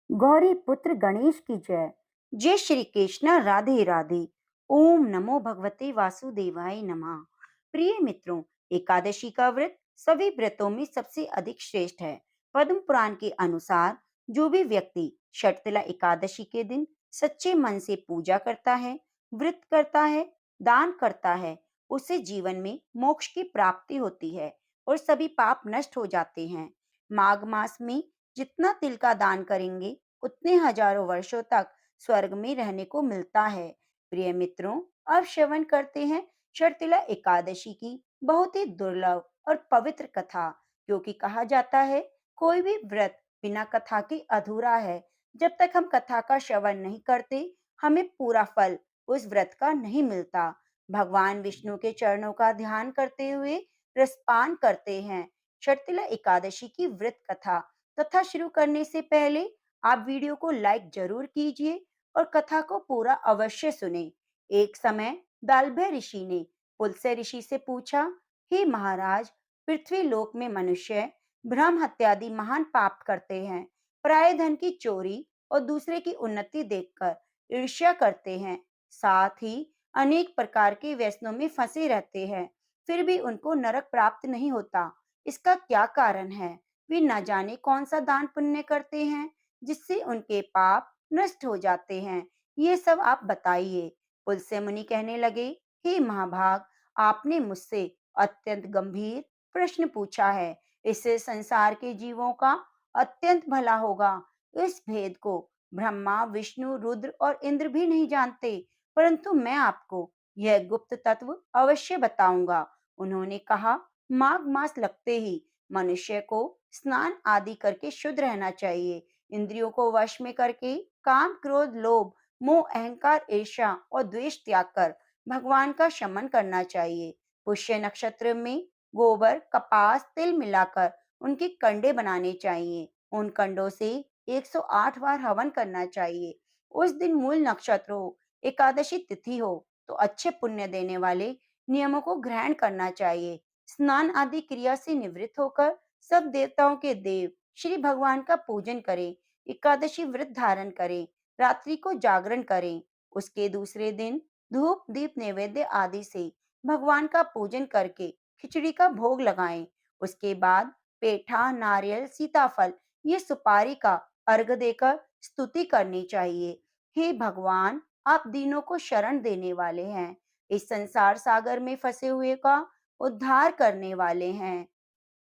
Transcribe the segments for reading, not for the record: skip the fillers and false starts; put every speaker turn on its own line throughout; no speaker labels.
गौरी पुत्र गणेश की जय। जय श्री कृष्ण। राधे राधे। ओम नमो भगवते वासुदेवाय नमः। प्रिय मित्रों, एकादशी का व्रत सभी व्रतों में सबसे अधिक श्रेष्ठ है। पद्म पुराण के अनुसार जो भी व्यक्ति शर्तला एकादशी के दिन सच्चे मन से पूजा करता है, व्रत करता है, दान करता है, उसे जीवन में मोक्ष की प्राप्ति होती है और सभी पाप नष्ट हो जाते हैं। माघ मास में जितना तिल का दान करेंगे उतने हजारों वर्षों तक स्वर्ग में रहने को मिलता है। प्रिय मित्रों, अब श्रवण करते हैं शर्तिला एकादशी की बहुत ही दुर्लभ और पवित्र कथा। क्योंकि कहा जाता है कोई भी व्रत बिना कथा के अधूरा है। जब तक हम कथा का श्रवण नहीं करते, हमें पूरा फल उस व्रत का नहीं मिलता। भगवान विष्णु के चरणों का ध्यान करते हुए रसपान करते हैं। शर्तिला एकादशी की व्रत कथा। कथा शुरू करने से पहले आप वीडियो को लाइक जरूर कीजिए और कथा को पूरा अवश्य सुने। एक समय दालभय ऋषि ने पुलस्त्य ऋषि से पूछा, हे महाराज, पृथ्वी लोक में मनुष्य ब्रह्म हत्यादि महान पाप करते हैं, पराये धन की चोरी और दूसरे की उन्नति देखकर ईर्ष्या करते हैं, साथ ही अनेक प्रकार के व्यसनों में फंसे रहते हैं, फिर भी उनको नरक प्राप्त नहीं होता। इसका क्या कारण है? वे न जाने कौन सा दान पुण्य करते हैं जिससे उनके पाप नष्ट हो जाते हैं। ये सब आप बताइए। पुलस्त्य मुनि कहने लगे, हे महाभाग, आपने मुझसे अत्यंत गंभीर प्रश्न पूछा है। इससे संसार के जीवों का अत्यंत भला होगा। इस भेद को ब्रह्मा, विष्णु, रुद्र और इंद्र भी नहीं जानते, परंतु मैं आपको यह गुप्त तत्व अवश्य बताऊंगा। उन्होंने कहा, माघ मास लगते ही मनुष्य को स्नान आदि करके शुद्ध रहना चाहिए। इंद्रियों को वश में करके काम, क्रोध, लोभ, मोह, अहंकार, ईर्ष्या और द्वेष त्याग कर भगवान का शमन करना चाहिए। पुष्य नक्षत्र में गोबर, कपास, तिल मिलाकर उनके कंडे बनाने चाहिए। उन कंडों से 108 बार हवन करना चाहिए। उस दिन मूल नक्षत्र हो, एकादशी तिथि हो तो अच्छे पुण्य देने वाले नियमों को ग्रहण करना चाहिए। स्नान आदि क्रिया से निवृत्त होकर सब देवताओं के देव श्री भगवान का पूजन करें। एकादशी व्रत धारण करें। रात्रि को जागरण करें। उसके दूसरे दिन धूप, दीप, नैवेद्य आदि से भगवान का पूजन करके खिचड़ी का भोग लगाएं। उसके बाद पेठा, नारियल, सीताफल, ये सुपारी का अर्घ देकर स्तुति करनी चाहिए। हे भगवान, आप दीनों को शरण देने वाले हैं। इस संसार सागर में फंसे हुए का उद्धार करने वाले हैं।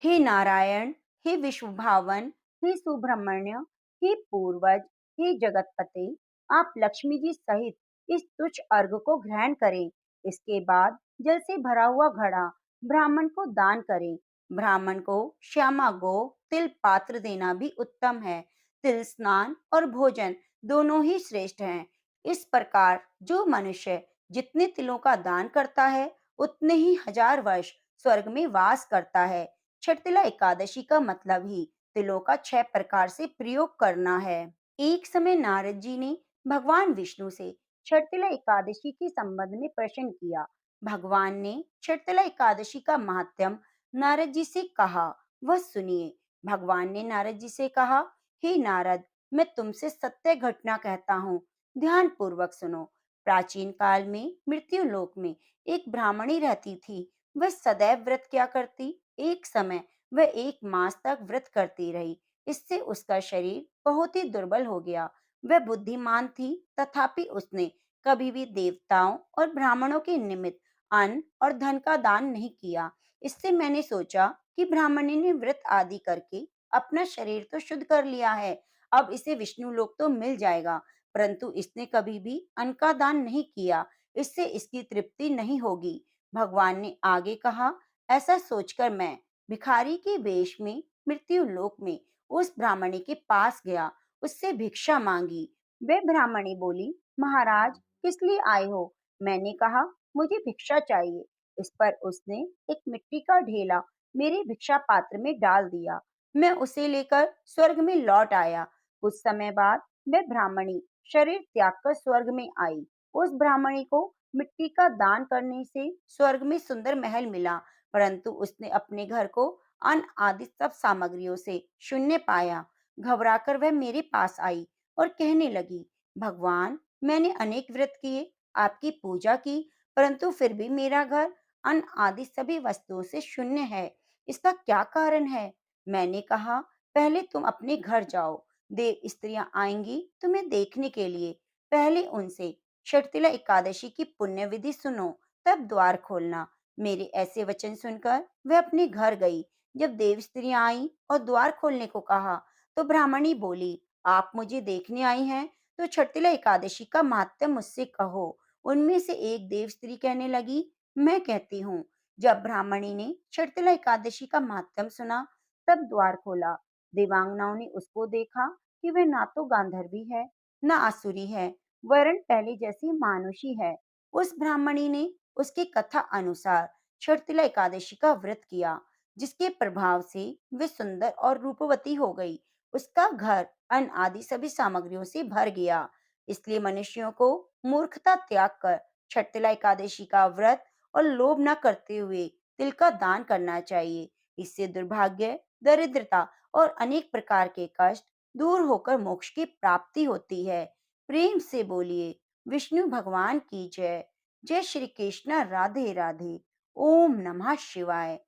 हे नारायण, हे विश्वभावन, हे सुब्रह्मण्य, हे पूर्वज, हे जगतपते, आप लक्ष्मी जी सहित इस तुच्छ अर्घ को ग्रहण करें। इसके बाद जल से भरा हुआ घड़ा ब्राह्मण को दान करें। ब्राह्मण को श्यामा गो तिल पात्र देना भी उत्तम है। तिल स्नान और भोजन दोनों ही श्रेष्ठ हैं। इस प्रकार जो मनुष्य जितने तिलों का दान करता है, उतने ही हजार वर्ष स्वर्ग में वास करता है। छठतिला एकादशी का मतलब ही तिलों का 6 प्रकार से प्रयोग करना है। एक समय नारद जी ने भगवान विष्णु से छठतिला एकादशी के संबंध में प्रश्न किया। भगवान ने छठतिला एकादशी का महात्म्य नारद जी से कहा, वह सुनिए। भगवान ने नारद जी से कहा, हे नारद, मैं तुमसे सत्य घटना कहता हूँ, ध्यान पूर्वक सुनो। प्राचीन काल में मृत्यु लोक में एक ब्राह्मणी रहती थी। वह सदैव व्रत क्या करती। एक समय वह 1 मास तक व्रत करती रही। इससे उसका शरीर बहुत ही दुर्बल हो गया। वह बुद्धिमान थी, तथापि उसने कभी भी देवताओं और ब्राह्मणों के निमित्त अन्न और धन का दान नहीं किया। इससे मैंने सोचा कि ब्राह्मणी ने व्रत आदि करके अपना शरीर तो शुद्ध कर लिया है, अब इसे विष्णु लोक तो मिल जाएगा, परंतु इसने कभी भी अन्न का दान नहीं किया, इससे इसकी तृप्ति नहीं होगी। भगवान ने आगे कहा, ऐसा सोचकर मैं भिखारी के वेश में मृत्यु लोक में उस ब्राह्मणी के पास गया, उससे भिक्षा मांगी। वे ब्राह्मणी बोली, महाराज, किस लिए आए हो? मैंने कहा, मुझे भिक्षा चाहिए। इस पर उसने एक मिट्टी का ढेला मेरे भिक्षा पात्र में डाल दिया। मैं उसे लेकर स्वर्ग में लौट आया। कुछ समय बाद वह ब्राह्मणी शरीर त्याग कर स्वर्ग में आई। उस ब्राह्मणी को मिट्टी का दान करने से स्वर्ग में सुंदर महल मिला, परंतु उसने अपने घर को अन्न आदि सब सामग्रियों से शून्य पाया। घबराकर वह मेरे पास आई और कहने लगी, भगवान, मैंने अनेक व्रत किए, आपकी पूजा की, परंतु फिर भी मेरा घर अन्न आदि सभी वस्तुओं से शून्य है। इसका क्या कारण है? मैंने कहा, पहले तुम अपने घर जाओ, देव स्त्रियां आएंगी तुम्हें देखने के लिए। पहले उनसे शर्तिला एकादशी की पुण्य विधि सुनो, तब द्वार खोलना। मेरे ऐसे वचन सुनकर वह अपने घर गई। जब देव स्त्रियां आई और द्वार खोलने को कहा, तो ब्राह्मणी बोली, आप मुझे देखने आई हैं, तो छठिला एकादशी का महात्म्य मुझसे कहो। उनमें से एक देव स्त्री कहने लगी, मैं कहती हूँ। जब ब्राह्मणी ने छठिला एकादशी का महात्म्य सुना, तब द्वार खोला। देवांगनाओं ने उसको देखा कि वह ना तो गांधर्वी है, न आसुरी है, वरन पहले जैसी मानुषी है। उस ब्राह्मणी ने उसकी कथा अनुसार छठिला एकादशी का व्रत किया, जिसके प्रभाव से वे सुंदर और रूपवती हो गई। उसका घर अन्न आदि सभी सामग्रियों से भर गया। इसलिए मनुष्यों को मूर्खता त्याग कर छठिला एकादशी का व्रत और लोभ न करते हुए तिल का दान करना चाहिए। इससे दुर्भाग्य, दरिद्रता और अनेक प्रकार के कष्ट दूर होकर मोक्ष की प्राप्ति होती है। प्रेम से बोलिए, विष्णु भगवान की जय। जय श्री कृष्ण, राधे राधे। ओम नमः शिवाय।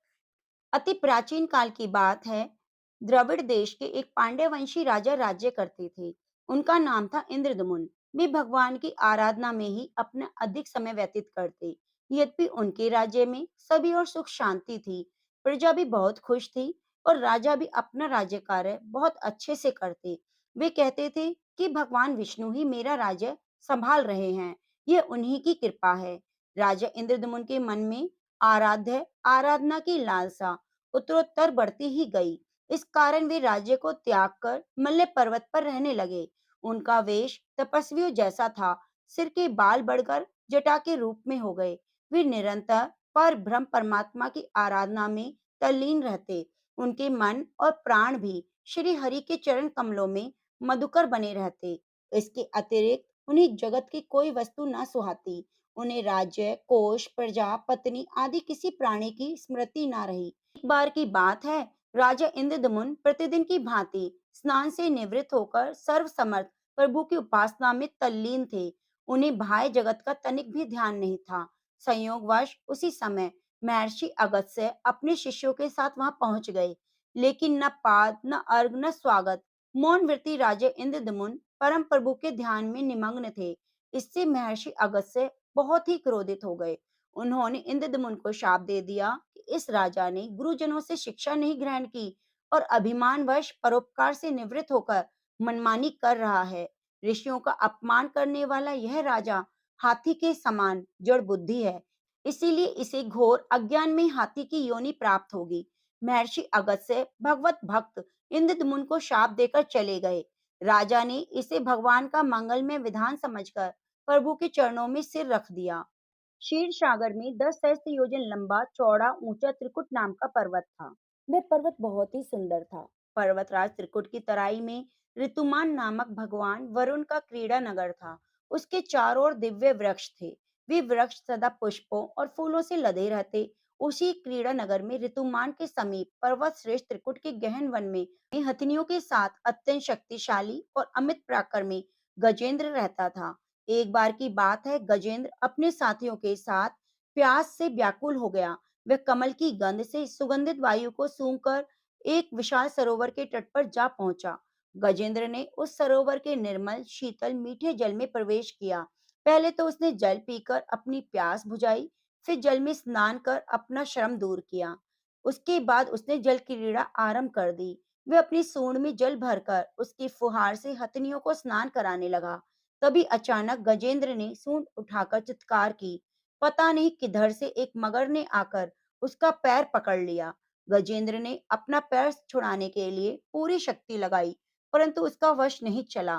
अति प्राचीन काल की बात है। द्रविड़ देश के एक पांड्य वंशी राजा राज्य करते थे। उनका नाम था इंद्रदमुन। वे भगवान की आराधना में ही अपना अधिक समय व्यतीत करते। यद्यपि उनके राज्य में सभी और सुख शांति थी, प्रजा भी बहुत खुश थी और राजा भी अपना राज्य कार्य बहुत अच्छे से करते। वे कहते थे कि भगवान विष्णु ही मेरा राज्य संभाल रहे हैं, यह उन्हीं की कृपा है। राजा इंद्रदमुन के मन में आराध्य आराधना की लालसा उत्तरोत्तर बढ़ती ही गई। इस कारण वे राज्य को त्याग कर मल्य पर्वत पर रहने लगे। उनका वेश तपस्वियों जैसा था। सिर के बाल बढ़कर जटा के रूप में हो गए। वे निरंतर पर ब्रह्म परमात्मा की आराधना में तल्लीन रहते। उनके मन और प्राण भी श्री हरि के चरण कमलों में मधुकर बने रहते। इसके अतिरिक्त उन्हें जगत की कोई वस्तु न सुहाती। उन्हें राज्य, कोष, प्रजा, पत्नी आदि किसी प्राणी की स्मृति न रही। एक बार की बात है, राजा इंद्रदमुन प्रतिदिन की भांति स्नान से निवृत्त होकर सर्व समर्थ प्रभु की उपासना में तल्लीन थे। उन्हें बाह्य जगत का तनिक भी ध्यान नहीं था। संयोगवश उसी समय महर्षि अगस्त्य अपने शिष्यों के साथ वहां पहुंच गए, लेकिन न पाद, न अर्घ, न स्वागत। मौन व्रती राजा इंद्रदमुन परम प्रभु के ध्यान में निमग्न थे। इससे महर्षि अगस्त्य बहुत ही क्रोधित हो गए। उन्होंने इंद्रदमुन को शाप दे दिया कि इस राजा ने गुरुजनों से शिक्षा नहीं ग्रहण की और अभिमानवश परोपकार से निवृत्त होकर मनमानी कर रहा है। ऋषियों का अपमान करने वाला यह राजा हाथी के समान जड़ बुद्धि है, इसीलिए इसे घोर अज्ञान में हाथी की योनि प्राप्त होगी। महर्षि अगस्त्य भगवत भक्त इंद्रदमुन को शाप देकर चले गए। राजा ने इसे भगवान का मंगलमय विधान समझकर प्रभु के चरणों में सिर रख दिया। क्षीर सागर में 10 सहस्त्र योजन लंबा चौड़ा ऊंचा त्रिकुट नाम का पर्वत था। वह पर्वत बहुत ही सुंदर था। पर्वतराज त्रिकुट की तराई में ऋतुमान नामक भगवान वरुण का क्रीड़ा नगर था। उसके चारों ओर दिव्य वृक्ष थे। वे वृक्ष सदा पुष्पों और फूलों से लदे रहते। उसी क्रीड़ा नगर में ऋतुमान के समीप पर्वत श्रेष्ठ त्रिकुट के गहन वन में हथिनियों के साथ अत्यंत शक्तिशाली और अमित पराक्रमी गजेंद्र रहता था। एक बार की बात है, गजेंद्र अपने साथियों के साथ प्यास से व्याकुल हो गया। वह कमल की गंध से सुगंधित वायु को सूंघकर एक विशाल सरोवर के तट पर जा पहुंचा। गजेंद्र ने उस सरोवर के निर्मल शीतल मीठे जल में प्रवेश किया। पहले तो उसने जल पीकर अपनी प्यास बुझाई, फिर जल में स्नान कर अपना श्रम दूर किया। उसके बाद उसने जल क्रीड़ा आरंभ कर दी। वह अपनी सूंड में जल भरकर उसकी फुहार से हथनियों को स्नान कराने लगा। तभी अचानक गजेंद्र ने सूंड उठाकर चित्कार की। पता नहीं किधर से एक मगर ने आकर उसका पैर पकड़ लिया। गजेंद्र ने अपना पैर छुड़ाने के लिए पूरी शक्ति लगाई, परंतु उसका वश नहीं चला।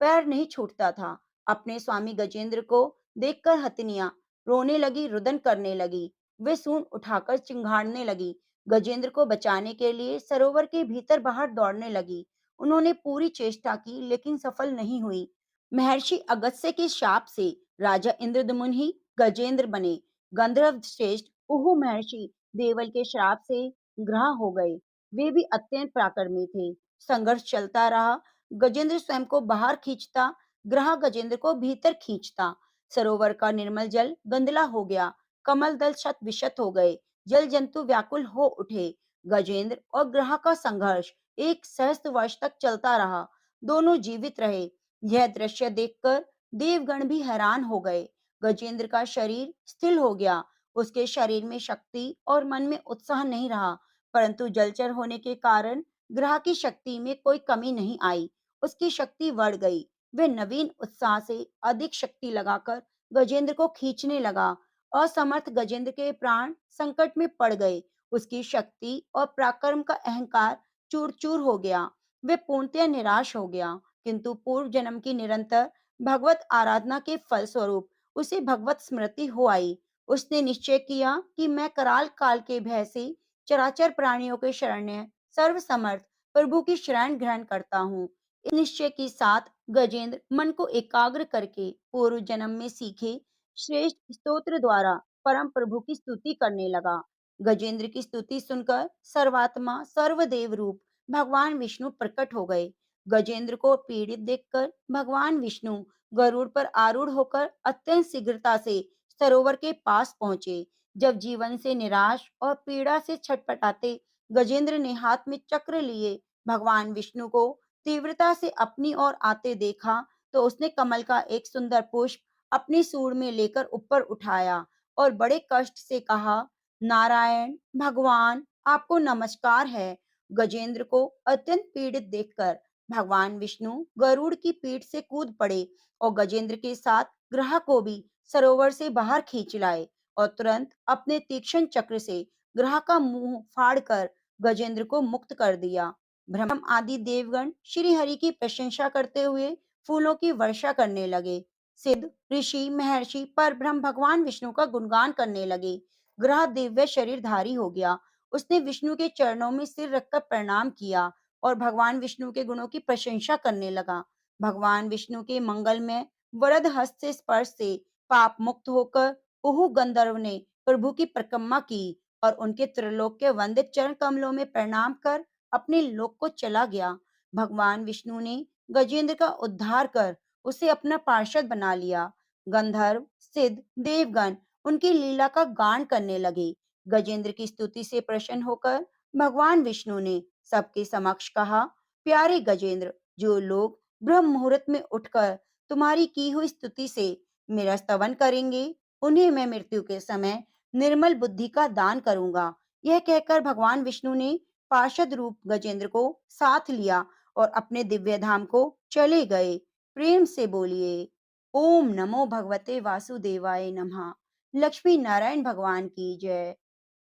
पैर नहीं छूटता था। अपने स्वामी गजेंद्र को देखकर हथनियां रोने लगी, रुदन करने लगी। वे सूंड उठाकर चिंघाड़ने लगी। गजेंद्र को बचाने के लिए सरोवर के भीतर बाहर दौड़ने लगी। उन्होंने पूरी चेष्टा की, लेकिन सफल नहीं हुई। महर्षि अगस्त्य के शाप से राजा इंद्रदमुन ही गजेंद्र बने। गंधर्व श्रेष्ठ उहु महर्षि देवल के श्राप से ग्रह हो गए। वे भी अत्यंत पराक्रमी थे। संघर्ष चलता रहा। गजेंद्र स्वयं को बाहर खींचता, ग्रह गजेंद्र को भीतर खींचता। सरोवर का निर्मल जल गंदला हो गया, कमल दल शत विशत हो गए, जल जंतु व्याकुल हो उठे। गजेंद्र और ग्रह का संघर्ष एक सहस्त्र वर्ष तक चलता रहा। दोनों जीवित रहे। यह दृश्य देखकर देवगण भी हैरान हो गए। गजेंद्र का शरीर स्थिर हो गया, उसके शरीर में शक्ति और मन में उत्साह नहीं रहा, परंतु जलचर होने के कारण ग्रह की शक्ति में कोई कमी नहीं आई, उसकी शक्ति बढ़ गई। वह नवीन उत्साह से अधिक शक्ति लगाकर गजेंद्र को खींचने लगा। असमर्थ गजेंद्र के प्राण संकट में पड़ गए, उसकी शक्ति और पराक्रम का अहंकार चूर चूर हो गया। वे पूर्णतया निराश हो गया, किंतु पूर्व जन्म की निरंतर भगवत आराधना के फलस्वरूप उसे भगवत स्मृति हो आई। उसने निश्चय किया कि मैं कराल काल के भय से चराचर प्राणियों के शरण्य सर्वसमर्थ प्रभु की शरण ग्रहण करता हूँ। इस निश्चय के साथ गजेंद्र मन को एकाग्र करके पूर्व जन्म में सीखे श्रेष्ठ स्तोत्र द्वारा परम प्रभु की स्तुति करने लगा। गजेंद्र की स्तुति सुनकर सर्वात्मा सर्वदेव रूप भगवान विष्णु प्रकट हो गए। गजेंद्र को पीड़ित देखकर भगवान विष्णु गरुड़ पर आरूढ़ होकर अत्यंत शीघ्रता से सरोवर के पास पहुंचे। जब जीवन से निराश और पीड़ा से छटपटाते गजेंद्र ने हाथ में चक्र लिए भगवान विष्णु को तीव्रता से अपनी ओर आते देखा, तो उसने कमल का एक सुंदर पुष्प अपनी सूंड में लेकर ऊपर उठाया और बड़े कष्ट से कहा, नारायण भगवान, आपको नमस्कार है। गजेंद्र को अत्यंत पीड़ित देखकर भगवान विष्णु गरुड़ की पीठ से कूद पड़े और गजेंद्र के साथ ग्रह को भी सरोवर से बाहर खींच लाए और तुरंत अपने तीक्ष्ण चक्र से ग्रह का मुंह फाड़कर गजेंद्र को मुक्त कर दिया। ब्रह्म आदि देवगण श्री हरि की प्रशंसा करते हुए फूलों की वर्षा करने लगे। सिद्ध ऋषि महर्षि पर ब्रह्म भगवान विष्णु का गुणगान करने लगे। ग्रह दिव्य शरीरधारी हो गया। उसने विष्णु के चरणों में सिर रखकर प्रणाम किया और भगवान विष्णु के गुणों की प्रशंसा करने लगा। भगवान विष्णु के मंगलमय वरद हस्त से स्पर्श से पाप मुक्त होकर उहु गंधर्व ने प्रभु की परिक्रमा की और उनके त्रिलोक्य वंदित चरण कमलों में प्रणाम कर अपने लोक को चला गया। भगवान विष्णु ने गजेंद्र का उद्धार कर उसे अपना पार्षद बना लिया। गंधर्व सिद्ध देवगण उनकी लीला का गान करने लगे। गजेंद्र की स्तुति से प्रसन्न होकर भगवान विष्णु ने सबके समक्ष कहा, प्यारे गजेंद्र, जो लोग ब्रह्म मुहूर्त में उठकर तुम्हारी की हुई स्तुति से मेरा स्तवन करेंगे, उन्हें मैं मृत्यु के समय निर्मल बुद्धि का दान करूंगा। यह कहकर भगवान विष्णु ने पार्षद रूप गजेंद्र को साथ लिया और अपने दिव्य धाम को चले गए। प्रेम से बोलिए, ओम नमो भगवते वासुदेवाय नमः। लक्ष्मी नारायण भगवान की जय।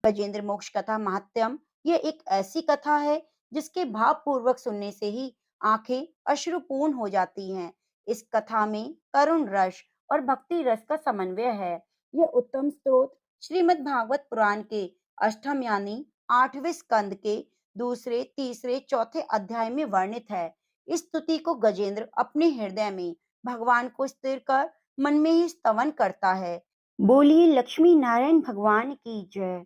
गजेंद्र मोक्ष कथा महात्म्यम, यह एक ऐसी कथा है जिसके भाव पूर्वक सुनने से ही आंखें अश्रुपूर्ण हो जाती हैं। इस कथा में करुण रस और भक्ति रस का समन्वय है। यह उत्तम स्त्रोत श्रीमद् भागवत पुराण के अष्टम यानी 8वें स्कंद के दूसरे, तीसरे, चौथे अध्याय में वर्णित है। इस स्तुति को गजेंद्र अपने हृदय में भगवान को स्थिर कर मन में ही स्तवन करता है। बोलिए लक्ष्मी नारायण भगवान की जय।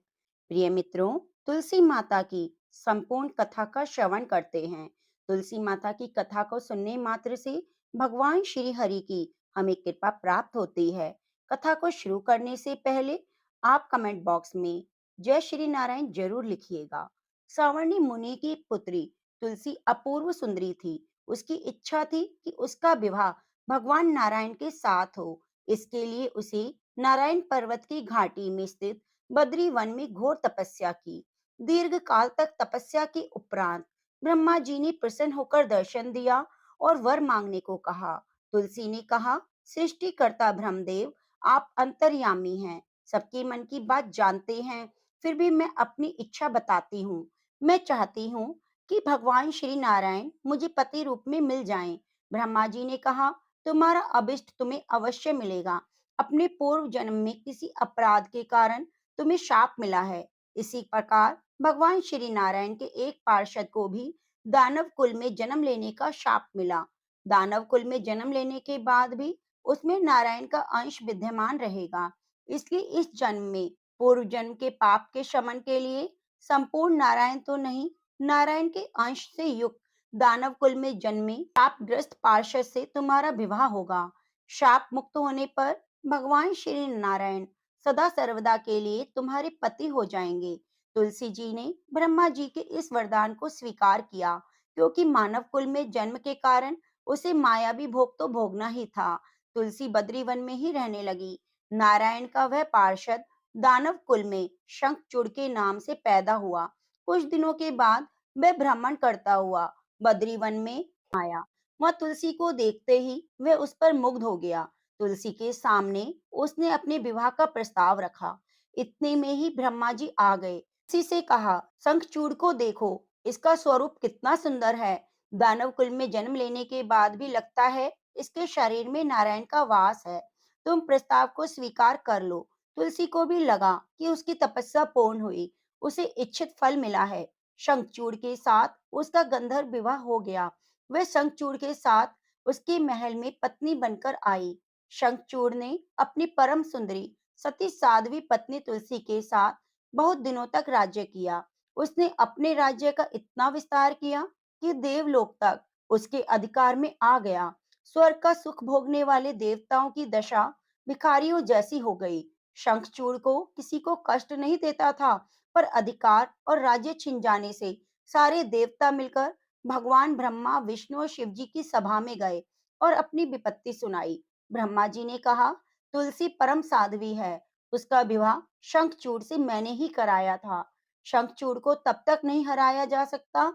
प्रिय मित्रों, तुलसी माता की संपूर्ण कथा का श्रवण करते हैं। तुलसी माता की कथा को सुनने मात्र से भगवान श्री हरि की हमें कृपा प्राप्त होती है। कथा को शुरू करने से पहले आप कमेंट बॉक्स में जय श्री नारायण जरूर लिखिएगा। सावर्णी मुनि की पुत्री तुलसी अपूर्व सुंदरी थी। उसकी इच्छा थी कि उसका विवाह भगवान नारायण के साथ हो। इसके लिए उसे नारायण पर्वत की घाटी में स्थित बद्री वन में घोर तपस्या की। दीर्घ काल तक तपस्या के उपरांत ब्रह्मा जी ने प्रसन्न होकर दर्शन दिया और वर मांगने को कहा। तुलसी ने कहा, सृष्टिकर्ता ब्रह्मदेव, आप अंतर्यामी हैं, सबके मन की बात जानते हैं, फिर भी मैं अपनी इच्छा बताती हूँ। मैं चाहती हूँ कि भगवान श्री नारायण मुझे पति रूप में मिल जाएं। ब्रह्मा जी ने कहा, तुम्हारा अभिष्ट तुम्हें अवश्य मिलेगा। अपने पूर्व जन्म में किसी अपराध के कारण तुम्हें शाप मिला है। इसी प्रकार भगवान श्री नारायण के एक पार्षद को भी दानव कुल में जन्म लेने का शाप मिला। दानव कुल में जन्म लेने के बाद भी उसमें नारायण का अंश विद्यमान रहेगा। इसलिए इस जन्म में पूर्व जन्म के पाप के शमन के लिए संपूर्ण नारायण तो नहीं, नारायण के अंश से युक्त दानव कुल में जन्मे शापग्रस्त पार्षद से तुम्हारा विवाह होगा। शाप मुक्त होने पर भगवान श्री नारायण सदा सर्वदा के लिए तुम्हारे पति हो जाएंगे। तुलसी जी ने ब्रह्मा जी के इस वरदान को स्वीकार किया, क्योंकि मानव कुल में जन्म के कारण उसे मायावी भोग तो भोगना ही था। तुलसी बद्री वन में ही रहने लगी। नारायण का वह पार्षद दानव कुल में शंखचूड़ के नाम से पैदा हुआ। कुछ दिनों के बाद वह भ्रमण करता हुआ बद्री वन में आया। वह तुलसी को देखते ही वह उस पर मुग्ध हो गया। तुलसी के सामने उसने अपने विवाह का प्रस्ताव रखा। इतने में ही ब्रह्मा जी आ गए। तुलसी से कहा, शंखचूड़ को देखो, इसका स्वरूप कितना सुंदर है। दानव कुल में जन्म लेने के बाद भी लगता है इसके शरीर में नारायण का वास है। तुम प्रस्ताव को स्वीकार कर लो। तुलसी को भी लगा कि उसकी तपस्या पूर्ण हुई, उसे इच्छित फल मिला है। शंखचूड़ के साथ उसका गंधर्व विवाह हो गया। वह शंखचूड़ के साथ उसके महल में पत्नी बनकर आई। शंखचूड़ ने अपनी परम सुंदरी सती साध्वी पत्नी तुलसी के साथ बहुत दिनों तक राज्य किया। उसने अपने राज्य का इतना विस्तार किया कि देवलोक तक उसके अधिकार में आ गया। स्वर्ग का सुख भोगने वाले देवताओं की दशा भिखारियों जैसी हो गई। शंखचूड़ को किसी को कष्ट नहीं देता था, पर अधिकार और राज्य छिन जाने से सारे देवता मिलकर भगवान ब्रह्मा, विष्णु और शिव जी की सभा में गए और अपनी विपत्ति सुनाई। ब्रह्मा जी ने कहा, तुलसी परम साध्वी है, उसका विवाह शंखचूड़ से मैंने ही कराया था। शंखचूड़ को तब तक नहीं हराया जा सकता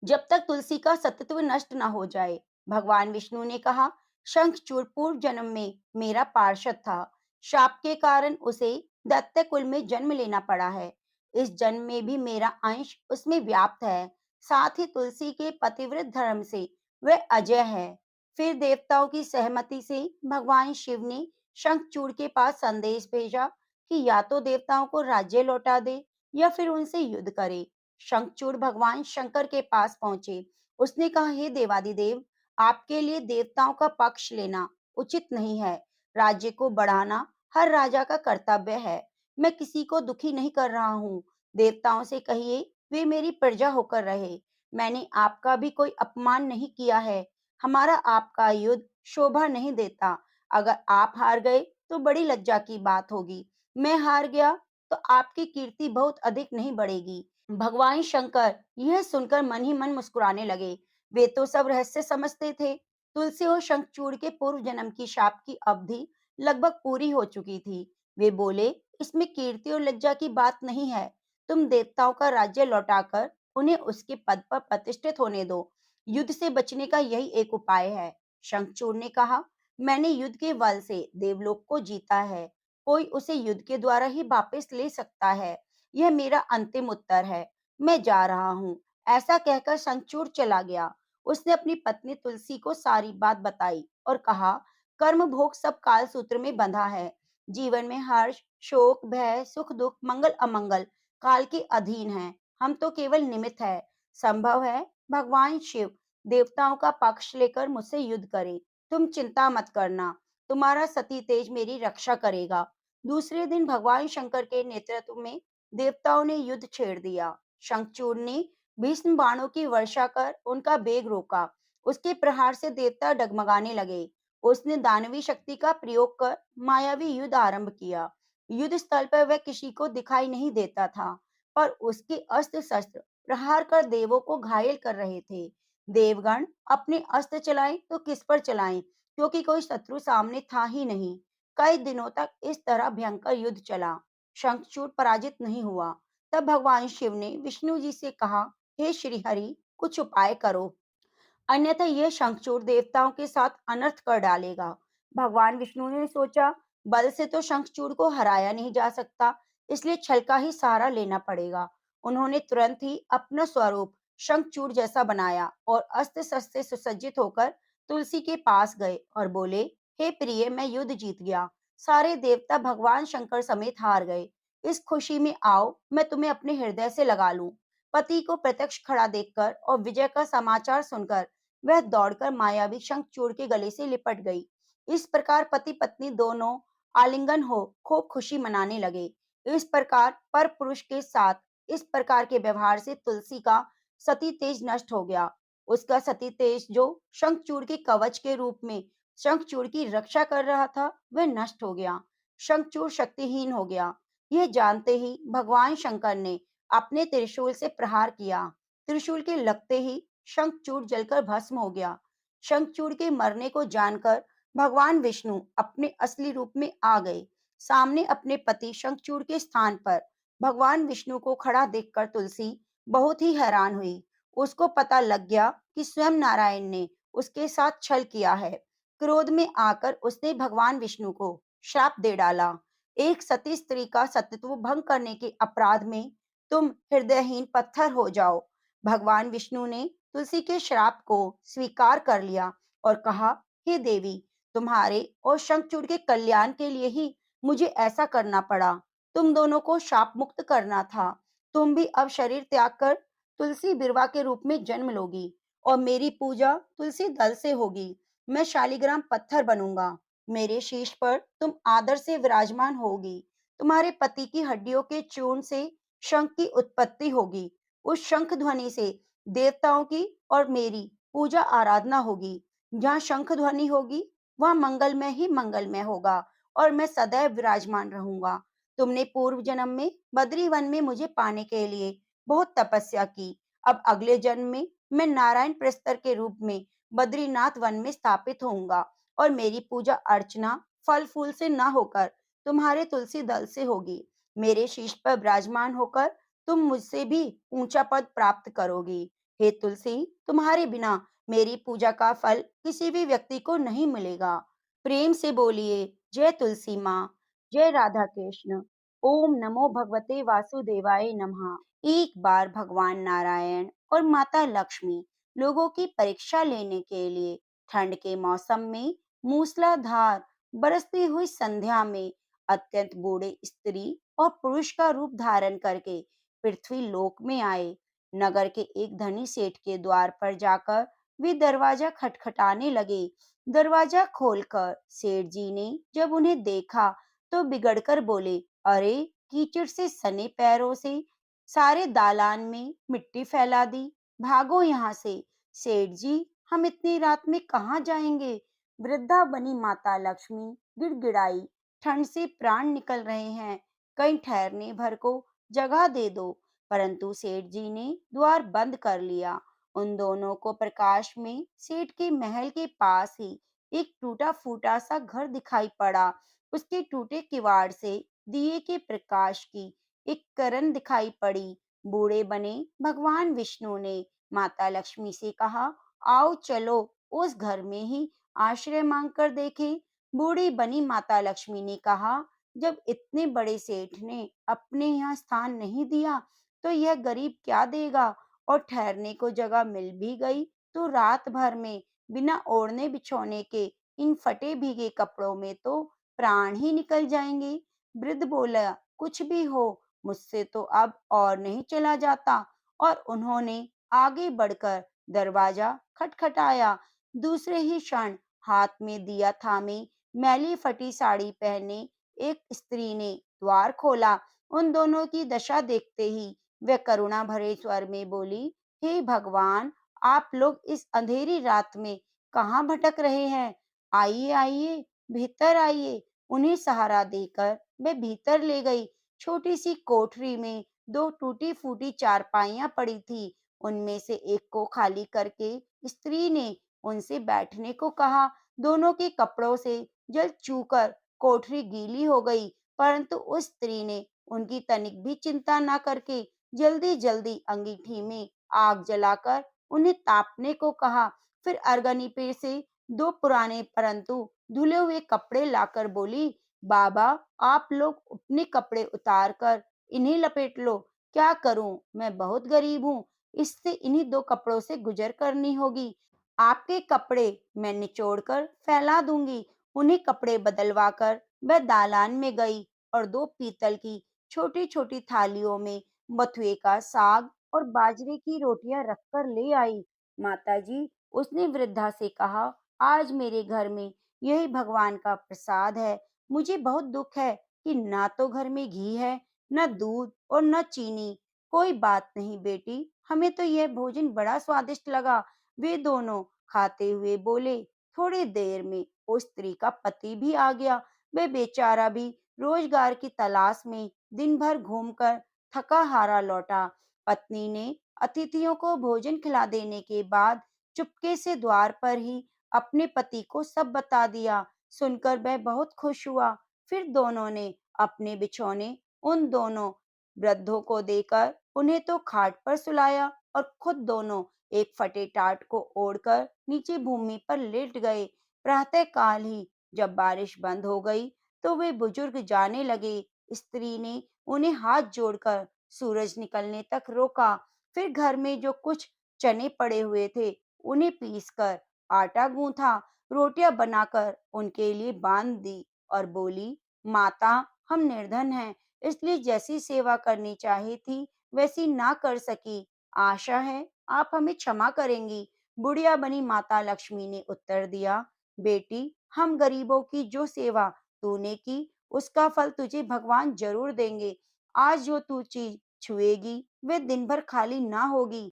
जब तक तुलसी का सत्व नष्ट न हो जाए। भगवान विष्णु ने कहा, शंखचूड़ पूर्व जन्म में मेरा पार्षद था। शाप के कारण उसे दैत्य कुल में जन्म लेना पड़ा है। इस जन्म में भी मेरा अंश उसमें व्याप्त है। साथ ही तुलसी के पतिव्रत धर्म से वह अजय है। फिर देवताओं की सहमति से भगवान शिव ने शंखचूड़ के पास संदेश भेजा कि या तो देवताओं को राज्य लौटा दे या फिर उनसे युद्ध करे। शंखचूड़ भगवान शंकर के पास पहुंचे। उसने कहा, हे देवादिदेव, आपके लिए देवताओं का पक्ष लेना उचित नहीं है। राज्य को बढ़ाना हर राजा का कर्तव्य है। मैं किसी को दुखी नहीं कर रहा हूँ। देवताओं से कहिए वे मेरी प्रजा होकर रहे। मैंने आपका भी कोई अपमान नहीं किया है। हमारा आपका युद्ध शोभा नहीं देता। अगर आप हार गए तो बड़ी लज्जा की बात होगी। मैं हार गया तो आपकी कीर्ति बहुत अधिक नहीं बढ़ेगी। भगवान शंकर यह सुनकर मन ही मन मुस्कुराने लगे। वे तो सब रहस्य समझते थे। तुलसी और शंखचूड़ के पूर्व जन्म की शाप की अवधि लगभग पूरी हो चुकी थी। वे बोले, इसमें कीर्ति और लज्जा की बात नहीं है। तुम देवताओं का राज्य लौटाकर उन्हें उसके पद पर प्रतिष्ठित होने दो। युद्ध से बचने का यही एक उपाय है। शंखचूड़ ने कहा, मैंने युद्ध के बल से देवलोक को जीता है। कोई उसे युद्ध के द्वारा ही वापस ले सकता है। यह मेरा अंतिम उत्तर है। मैं जा रहा हूँ। ऐसा कहकर शंखचूड़ चला गया। उसने अपनी पत्नी तुलसी को सारी बात बताई और कहा, कर्म भोग सब काल सूत्र में बंधा है। जीवन में हर्ष, शोक, भय, सुख, दुख, मंगल, अमंगल काल के अधीन है। हम तो केवल निमित्त है। संभव है भगवान शिव देवताओं का पक्ष लेकर मुझसे युद्ध करे। तुम चिंता मत करना। तुम्हारा सती तेज मेरी रक्षा करेगा। दूसरे दिन भगवान शंकर के नेतृत्व में देवताओं ने युद्ध छेड़ दिया। शंखचूड़ ने भीष्म बाणों की वर्षा कर उनका वेग रोका। उसके प्रहार से देवता डगमगाने लगे। उसने दानवी शक्ति का प्रयोग कर मायावी युद्ध आरंभ किया। युद्ध स्थल पर वह किसी को दिखाई नहीं देता था, पर उसके अस्त्र शस्त्र प्रहार कर देवों को घायल कर रहे थे। देवगण अपने अस्त्र चलाएं तो किस पर चलाएं, क्योंकि कोई शत्रु सामने था ही नहीं। कई दिनों तक इस तरह भयंकर युद्ध चला। शंखचूड़ पराजित नहीं हुआ। तब भगवान शिव ने विष्णु जी से कहा, हे श्री हरि, कुछ उपाय करो, अन्यथा यह शंखचूड़ देवताओं के साथ अनर्थ कर डालेगा। भगवान विष्णु ने सोचा, बल से तो शंखचूड़ को हराया नहीं जा सकता, इसलिए छल का ही सहारा लेना पड़ेगा। उन्होंने तुरंत ही अपना स्वरूप शंखचूड़ जैसा बनाया और अस्त्र शस्त्र से सुसज्जित होकर तुलसी के पास गए और बोले, हे प्रिय, मैं युद्ध जीत गया। सारे देवता भगवान शंकर समेत हार गए। इस खुशी में आओ, मैं तुम्हें अपने हृदय से लगा लूं। पति को प्रत्यक्ष खड़ा देखकर और विजय का समाचार सुनकर वह दौड़कर मायावी शंखचूड़ के गले से लिपट गई। इस प्रकार पति पत्नी दोनों आलिंगन हो खूब खुशी मनाने लगे। इस प्रकार पर पुरुष के साथ इस प्रकार के व्यवहार से तुलसी का सती तेज नष्ट हो गया। उसका सती तेज जो शंखचूड़ के कवच के रूप में शंखचूड़ की रक्षा कर रहा था, वह नष्ट हो गया। शंखचूड़ शक्तिहीन हो गया। यह जानते ही भगवान शंकर ने अपने त्रिशूल से प्रहार किया। त्रिशूल के लगते ही शंखचूड़ जलकर भस्म हो गया। शंखचूड़ के मरने को जानकर भगवान विष्णु अपने असली रूप में आ गए। सामने अपने पति शंखचूड़ के स्थान पर भगवान विष्णु को खड़ा देखकर तुलसी बहुत ही हैरान हुई। उसको पता लग गया कि स्वयं नारायण ने उसके साथ छल किया है। क्रोध में आकर उसने भगवान विष्णु को श्राप दे डाला। एक सती स्त्री का सतीत्व भंग करने के अपराध में तुम हृदयहीन पत्थर हो जाओ। भगवान विष्णु ने तुलसी के श्राप को स्वीकार कर लिया और कहा, हे देवी, तुम्हारे और शंखचूड़ के कल्याण के लिए ही मुझे ऐसा करना पड़ा। तुम दोनों को शाप मुक्त करना था। तुम भी अब शरीर त्याग कर तुलसी बिरवा के रूप में जन्म लोगी और मेरी पूजा तुलसी दल से होगी। मैं शालिग्राम पत्थर बनूंगा। मेरे शीश पर तुम आदर से विराजमान होगी। तुम्हारे पति की हड्डियों के चूर्ण से शंख की उत्पत्ति होगी। उस शंख ध्वनि से देवताओं की और मेरी पूजा आराधना होगी। जहाँ शंख ध्वनि होगी, वहाँ मंगलमय ही मंगलमय होगा और मैं सदैव विराजमान रहूंगा। तुमने पूर्व जन्म में बद्री वन में मुझे पाने के लिए बहुत तपस्या की। अब अगले जन्म में मैं नारायण प्रस्तर के रूप में बद्रीनाथ वन में स्थापित होऊंगा और मेरी पूजा अर्चना फल फूल से न होकर तुम्हारे तुलसी दल से होगी। मेरे शीश पर विराजमान होकर तुम मुझसे भी ऊंचा पद प्राप्त करोगी। हे तुलसी, तुम्हारे बिना मेरी पूजा का फल किसी भी व्यक्ति को नहीं मिलेगा। प्रेम से बोलिए, जय तुलसी माँ, जय राधा कृष्ण। ओम नमो भगवते वासुदेवाय नमः। एक बार भगवान नारायण और माता लक्ष्मी लोगों की परीक्षा लेने के लिए ठंड के मौसम में मूसलाधार बरसती हुई संध्या में अत्यंत बूढ़े स्त्री और पुरुष का रूप धारण करके पृथ्वी लोक में आए। नगर के एक धनी सेठ के द्वार पर जाकर वे दरवाजा खटखटाने लगे। दरवाजा खोलकर सेठ जी ने जब उन्हें देखा तो बिगड़कर बोले, अरे, कीचड़ से सने पैरों से सारे दालान में मिट्टी फैला दी। भागो यहाँ से। सेठ जी, हम इतनी रात में कहाँ जाएंगे? वृद्धा बनी माता लक्ष्मी गिड़गिड़ाई, ठंड से प्राण निकल रहे हैं, कहीं ठहरने भर को जगह दे दो। परंतु सेठ जी ने द्वार बंद कर लिया। उन दोनों को प्रकाश में सेठ के महल के पास ही एक टूटा फूटा सा घर दिखाई पड़ा। उसके टूटे किवाड़ से दिए के प्रकाश की एक किरण दिखाई पड़ी। बूढ़े बने भगवान विष्णु ने माता लक्ष्मी से कहा, आओ चलो उस घर में ही आश्रय मांग कर देखें। बूढ़ी बनी माता लक्ष्मी ने कहा, जब इतने बड़े सेठ ने अपने यहाँ स्थान नहीं दिया तो यह गरीब क्या देगा? और ठहरने को जगह मिल भी गई तो रात भर में बिना ओढ़ने बिछौने के इन फटे भीगे कपड़ों में तो प्राण ही निकल जाएंगे। वृद्ध बोला, कुछ भी हो, मुझसे तो अब और नहीं चला जाता। और उन्होंने आगे बढ़कर दरवाजा खटखटाया। दूसरे ही क्षण हाथ में दिया थामे मैली फटी साड़ी पहने एक स्त्री ने द्वार खोला। उन दोनों की दशा देखते ही वह करुणा भरे स्वर में बोली, हे भगवान, आप लोग इस अंधेरी रात में कहाँ भटक रहे हैं? आइए आइए, भीतर आइए। उन्हें सहारा देकर वह भीतर ले गई। छोटी सी कोठरी में दो टूटी फूटी चारपाइयां पड़ी थी। उनमें से एक को खाली करके स्त्री ने उनसे बैठने को कहा। दोनों के कपड़ों से जल चूकर कोठरी गीली हो गई, परंतु उस स्त्री ने उनकी तनिक भी चिंता न करके जल्दी जल्दी अंगीठी में आग जलाकर उन्हें तापने को कहा। फिर अरगनी पे से दो पुराने परंतु धुले हुए कपड़े लाकर बोली, बाबा, आप लोग अपने कपड़े उतार कर इन्हें लपेट लो। क्या करूं, मैं बहुत गरीब हूँ, इससे इन्हीं दो कपड़ों से गुजर करनी होगी। आपके कपड़े मैं निचोड़ कर फैला दूंगी। उन्हें कपड़े बदलवा कर वह दालान में गई और दो पीतल की छोटी छोटी थालियों में बथुए का साग और बाजरे की रोटियां रखकर ले आई। माताजी, उसने वृद्धा से कहा, आज मेरे घर में यही भगवान का प्रसाद है। मुझे बहुत दुख है कि ना तो घर में घी है, न दूध और न चीनी। कोई बात नहीं बेटी, हमें तो यह भोजन बड़ा स्वादिष्ट लगा। वे दोनों खाते हुए बोले। थोड़ी देर में उस स्त्री का पति भी आ गया। वह बेचारा भी रोजगार की तलाश में दिन भर घूमकर थका हारा लौटा। पत्नी ने अतिथियों को भोजन खिला देने के बाद चुपके से द्वार पर ही अपने पति को सब बता दिया। सुनकर वह बहुत खुश हुआ। फिर दोनों ने अपने बिछौने उन दोनों वृद्धों को देकर उन्हें तो खाट पर सुलाया और खुद दोनों एक फटे टाट को ओढ़कर नीचे भूमि पर लेट गए। प्रातःकाल ही जब बारिश बंद हो गई तो वे बुजुर्ग जाने लगे। स्त्री ने उन्हें हाथ जोड़कर सूरज निकलने तक रोका। फिर घर में जो कुछ चने पड़े हुए थे उन्हें पीसकर आटा गूंथा, रोटियां बनाकर उनके लिए बांध दी और बोली, माता, हम निर्धन हैं, इसलिए जैसी सेवा करनी चाहिए थी वैसी ना कर सकी। आशा है आप हमें क्षमा करेंगी। बुढ़िया बनी माता लक्ष्मी ने उत्तर दिया, बेटी, हम गरीबों की जो सेवा तूने की उसका फल तुझे भगवान जरूर देंगे। आज जो तू चीज छुएगी वे दिन भर खाली ना होगी।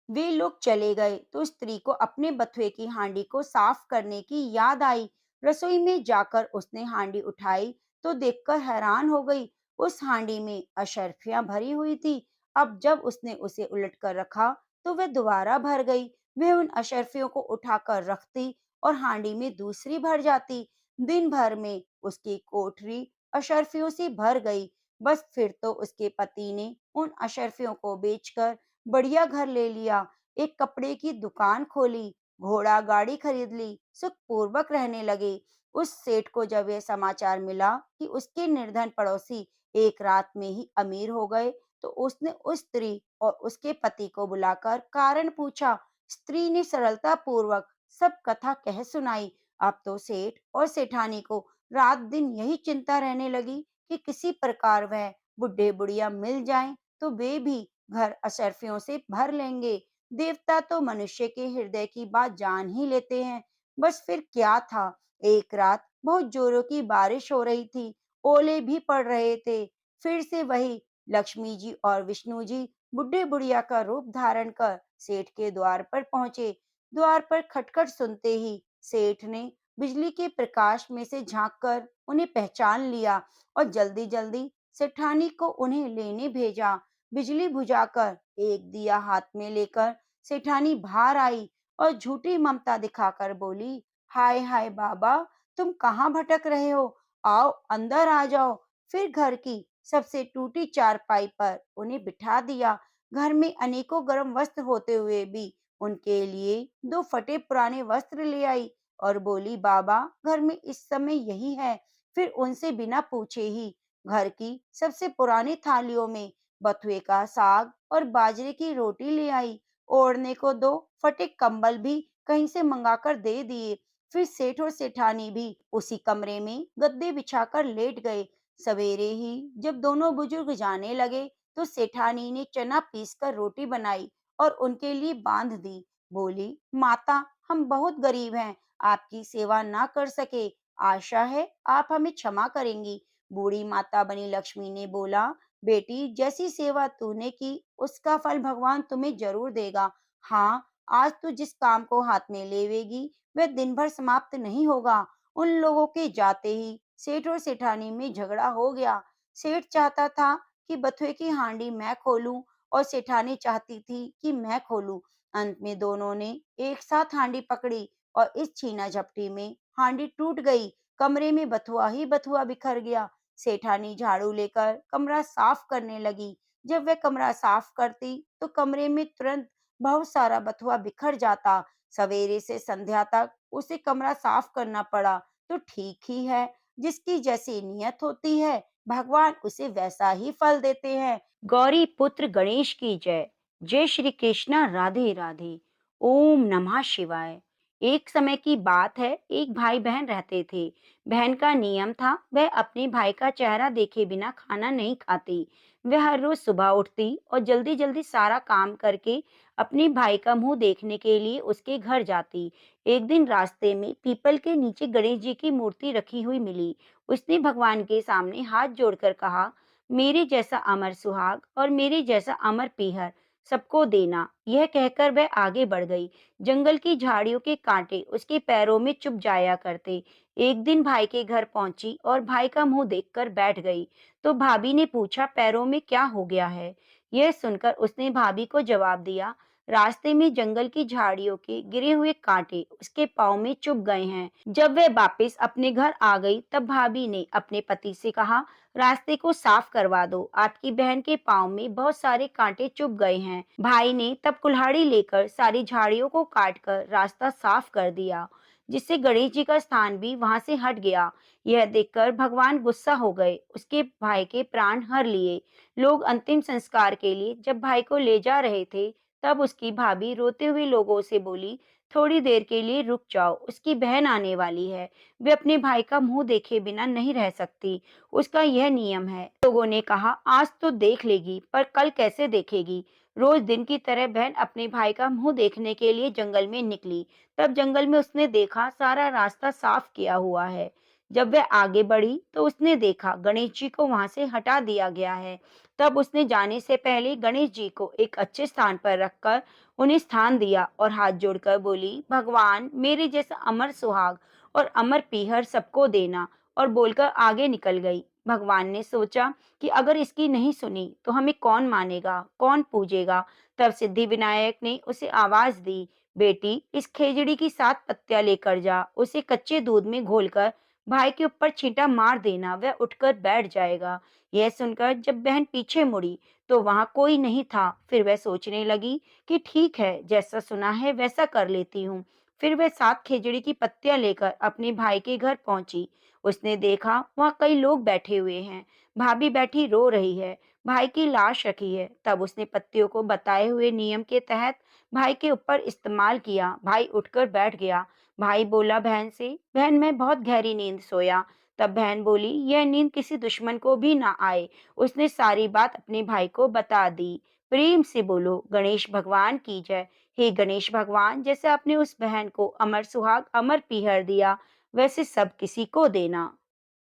वे लोग चले गए तो स्त्री को अपने बथुए की हांडी को साफ करने की याद आई। रसोई में जाकर उसने हांडी उठाई तो देखकर हैरान हो गई। उस हांडी में अशर्फियां भरी हुई थी। अब जब उसने उसे उलटकर रखा तो वह दोबारा भर गई। वह उन अशर्फियों को उठाकर रखती और हांडी में दूसरी भर जाती। दिन भर में उसकी कोठरी अशर्फियों से भर गई। बस फिर तो उसके पति ने उन अशर्फियों को बेचकर बढ़िया घर ले लिया, एक कपड़े की दुकान खोली, घोड़ा गाड़ी खरीद ली, सुखपूर्वक रहने लगे। उस सेठ को जब यह समाचार मिला कि उसके निर्धन पड़ोसी एक रात में ही अमीर हो गए, तो उसने उस स्त्री और उसके पति को बुलाकर कारण पूछा। स्त्री ने सरलता पूर्वक सब कथा कह सुनाई। अब तो सेठ और सेठानी को रात दिन यही चिंता रहने लगी कि किसी प्रकार वह बुढ़े बुढ़िया मिल जाएं तो वे भी घर अशर्फियों से भर लेंगे। देवता तो मनुष्य के हृदय की बात जान ही लेते हैं। बस फिर क्या था। एक रात बहुत जोरों की बारिश हो रही थी। ओले भी पड़ रहे थे। फिर से वही लक्ष्मी जी और विष्णु जी बुढ़े बुढ़िया का रूप धारण कर सेठ के द्वार पर पहुंचे। द्वार पर खटखट सुनते ही सेठ ने बिजली के प्रकाश में से झांककर उन्हें पहचान लिया और जल्दी जल्दी सेठानी को उन्हें लेने भेजा। बिजली बुझाकर एक दिया हाथ में लेकर सेठानी बाहर आई और झूठी ममता दिखाकर बोली, हाय हाय बाबा, तुम कहाँ भटक रहे हो? आओ अंदर आ जाओ। फिर घर की सबसे टूटी चारपाई पर उन्हें बिठा दिया। घर में अनेकों गर्म वस्त्र होते हुए भी उनके लिए दो फटे पुराने वस्त्र ले आई और बोली, बाबा, घर में इस समय यही है। फिर उनसे बिना पूछे ही घर की सबसे पुरानी थालियों में बथुए का साग और बाजरे की रोटी ले आई। ओढ़ने को दो फटे कंबल भी कहीं से मंगाकर दे दिए। फिर सेठ और सेठानी भी उसी कमरे में गद्दे बिछाकर लेट गए। सवेरे ही जब दोनों बुजुर्ग जाने लगे तो सेठानी ने चना पीसकर रोटी बनाई और उनके लिए बांध दी। बोली, माता, हम बहुत गरीब हैं, आपकी सेवा ना कर सके। आशा है आप हमें क्षमा करेंगी। बूढ़ी माता बनी लक्ष्मी ने बोला, बेटी, जैसी सेवा तूने की उसका फल भगवान तुम्हें जरूर देगा। हाँ, आज तू जिस काम को हाथ में लेवेगी वह दिन भर समाप्त नहीं होगा। उन लोगों के जाते ही सेठ और सेठानी में झगड़ा हो गया। सेठ चाहता था कि बथुए की हांडी मैं खोलूं और सेठानी चाहती थी कि मैं खोलूं। अंत में दोनों ने एक साथ हांडी पकड़ी और इस छीना झपटी में हांडी टूट गई। कमरे में बथुआ ही बथुआ बिखर गया। सेठानी झाड़ू लेकर कमरा साफ करने लगी। जब वह कमरा साफ करती तो कमरे में तुरंत बहुत सारा बथुआ बिखर जाता। सवेरे से संध्या तक उसे कमरा साफ करना पड़ा। तो ठीक ही है, जिसकी जैसी नियत होती है भगवान उसे वैसा ही फल देते हैं। गौरी पुत्र गणेश की जय। जय श्री कृष्णा, राधे राधे। ओम नमः शिवाय। एक समय की बात है, एक भाई बहन रहते थे। बहन का नियम था वह अपने भाई का चेहरा देखे बिना खाना नहीं खाती। वह हर रोज सुबह उठती और जल्दी जल्दी सारा काम करके अपने भाई का मुंह देखने के लिए उसके घर जाती। एक दिन रास्ते में पीपल के नीचे गणेश जी की मूर्ति रखी हुई मिली। उसने भगवान के सामने हाथ जोड़कर कहा, मेरे जैसा अमर सुहाग और मेरे जैसा अमर पीहर सबको देना। यह कहकर वह आगे बढ़ गई। जंगल की झाड़ियों के कांटे उसके पैरों में चुभ जाया करते। एक दिन भाई के घर पहुंची और भाई का मुंह देखकर बैठ गई। तो भाभी ने पूछा, पैरों में क्या हो गया है? यह सुनकर उसने भाभी को जवाब दिया, रास्ते में जंगल की झाड़ियों के गिरे हुए कांटे उसके पाँव में चुभ गए हैं। जब वह वापस अपने घर आ गई तब भाभी ने अपने पति से कहा, रास्ते को साफ करवा दो, आपकी बहन के पाँव में बहुत सारे कांटे चुभ गए हैं। भाई ने तब कुल्हाड़ी लेकर सारी झाड़ियों को काटकर रास्ता साफ कर दिया, जिससे गणेश जी का स्थान भी वहां से हट गया। यह देखकर भगवान गुस्सा हो गए, उसके भाई के प्राण हर लिए। लोग अंतिम संस्कार के लिए जब भाई को ले जा रहे थे तब उसकी भाभी रोते हुए लोगों से बोली, थोड़ी देर के लिए रुक जाओ, उसकी बहन आने वाली है, वे अपने भाई का मुंह देखे बिना नहीं रह सकती, उसका यह नियम है। लोगों ने कहा, आज तो देख लेगी पर कल कैसे देखेगी? रोज दिन की तरह बहन अपने भाई का मुंह देखने के लिए जंगल में निकली। तब जंगल में उसने देखा सारा रास्ता साफ किया हुआ है। जब वह आगे बढ़ी तो उसने देखा गणेश जी को वहां से हटा दिया गया है। तब उसने जाने से पहले गणेश जी को एक अच्छे स्थान पर रखकर उन्हें स्थान दिया और हाथ जोड़कर बोली, भगवान मेरे जैसा अमर सुहाग और अमर पीहर सबको देना, और बोलकर आगे निकल गई। भगवान ने सोचा कि अगर इसकी नहीं सुनी तो हमें कौन मानेगा, कौन पूजेगा। तब सिद्धि विनायक ने उसे आवाज दी, बेटी इस खेजड़ी की 7 पत्तियां लेकर जा, उसे कच्चे दूध में घोलकर भाई के ऊपर छींटा मार देना, वह उठकर बैठ जाएगा। यह सुनकर जब बहन पीछे मुड़ी तो वहां कोई नहीं था। फिर वह सोचने लगी कि ठीक है, जैसा सुना है वैसा कर लेती हूँ। फिर वह 7 खेजड़ी की पत्तियां लेकर अपने भाई के घर पहुंची। उसने देखा वहां कई लोग बैठे हुए हैं, भाभी बैठी रो रही है, भाई की लाश रखी है। तब उसने पत्तियों को बताए हुए नियम के तहत भाई के ऊपर इस्तेमाल किया। भाई उठकर बैठ गया। भाई बोला बहन से, बहन मैं बहुत गहरी नींद सोया। तब बहन बोली, यह नींद किसी दुश्मन को भी ना आए। उसने सारी बात अपने भाई को बता दी। प्रेम से बोलो गणेश भगवान की जय। हे गणेश भगवान, जैसे आपने उस बहन को अमर सुहाग अमर पीहर दिया, वैसे सब किसी को देना।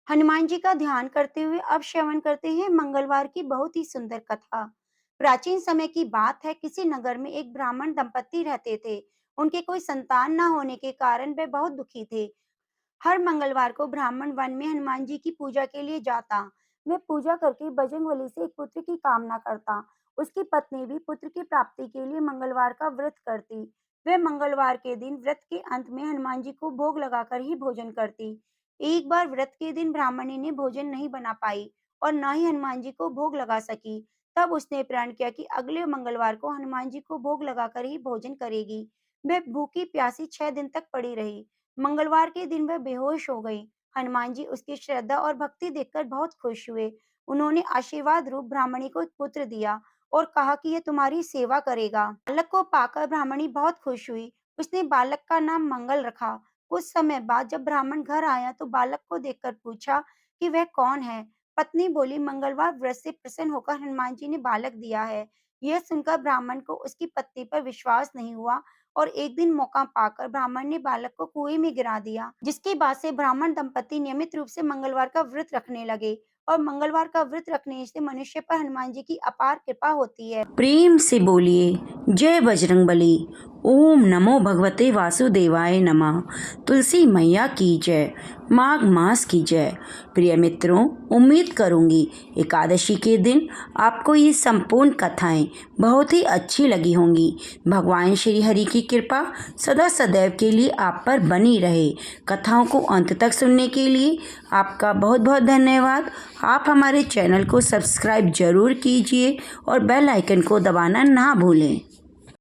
हनुमान जी का ध्यान करते हुए अब श्रवण करते हैं मंगलवार की बहुत ही सुंदर कथा। प्राचीन समय की बात है, किसी नगर में एक ब्राह्मण दंपत्ति रहते थे। उनके कोई संतान न होने के कारण वे बहुत दुखी थे। हर मंगलवार को ब्राह्मण वन में हनुमान जी की पूजा के लिए जाता। वे पूजा करके बजरंगबली से एक पुत्र की कामना करता। उसकी पत्नी भी पुत्र की प्राप्ति के लिए मंगलवार का व्रत करती। वे मंगलवार के दिन व्रत के अंत में हनुमान जी को भोग लगाकर ही भोजन करती। एक बार व्रत के दिन ब्राह्मणी ने भोजन नहीं बना पाई और न ही हनुमान जी को भोग लगा सकी। तब उसने प्रण किया कि अगले मंगलवार को हनुमान जी को भोग लगाकर ही भोजन करेगी। वे भूखी प्यासी 6 दिन तक पड़ी रही। मंगलवार के दिन वह बेहोश हो गई। हनुमान जी उसकी श्रद्धा और भक्ति देखकर बहुत खुश हुए। उन्होंने आशीर्वाद रूप ब्राह्मणी को एक पुत्र दिया और कहा कि यह तुम्हारी सेवा करेगा। बालक को पाकर ब्राह्मणी बहुत खुश हुई। उसने बालक का नाम मंगल रखा। कुछ समय बाद जब ब्राह्मण घर आया तो बालक को देखकर पूछा कि वह कौन है। पत्नी बोली, मंगलवार व्रत से प्रसन्न होकर हनुमान जी ने बालक दिया है। यह सुनकर ब्राह्मण को उसकी पत्नी पर विश्वास नहीं हुआ और एक दिन मौका पाकर ब्राह्मण ने बालक को कुएं में गिरा दिया, जिसके बाद से ब्राह्मण दंपति नियमित रूप से मंगलवार का व्रत रखने लगे और मंगलवार का व्रत रखने से मनुष्य पर हनुमान जी की अपार कृपा होती है। प्रेम से बोलिए जय बजरंगबली। ओम नमो भगवते वासुदेवाय नमः। तुलसी मैया की जय। माघ मास की जय। प्रिय मित्रों, उम्मीद करूंगी एकादशी के दिन आपको ये संपूर्ण कथाएं बहुत ही अच्छी लगी होंगी। भगवान श्री हरि की कृपा सदा सदैव के लिए आप पर बनी रहे। कथाओं को अंत तक सुनने के लिए आपका बहुत बहुत धन्यवाद। आप हमारे चैनल को सब्सक्राइब जरूर कीजिए और बेल आइकन को दबाना ना भूलें।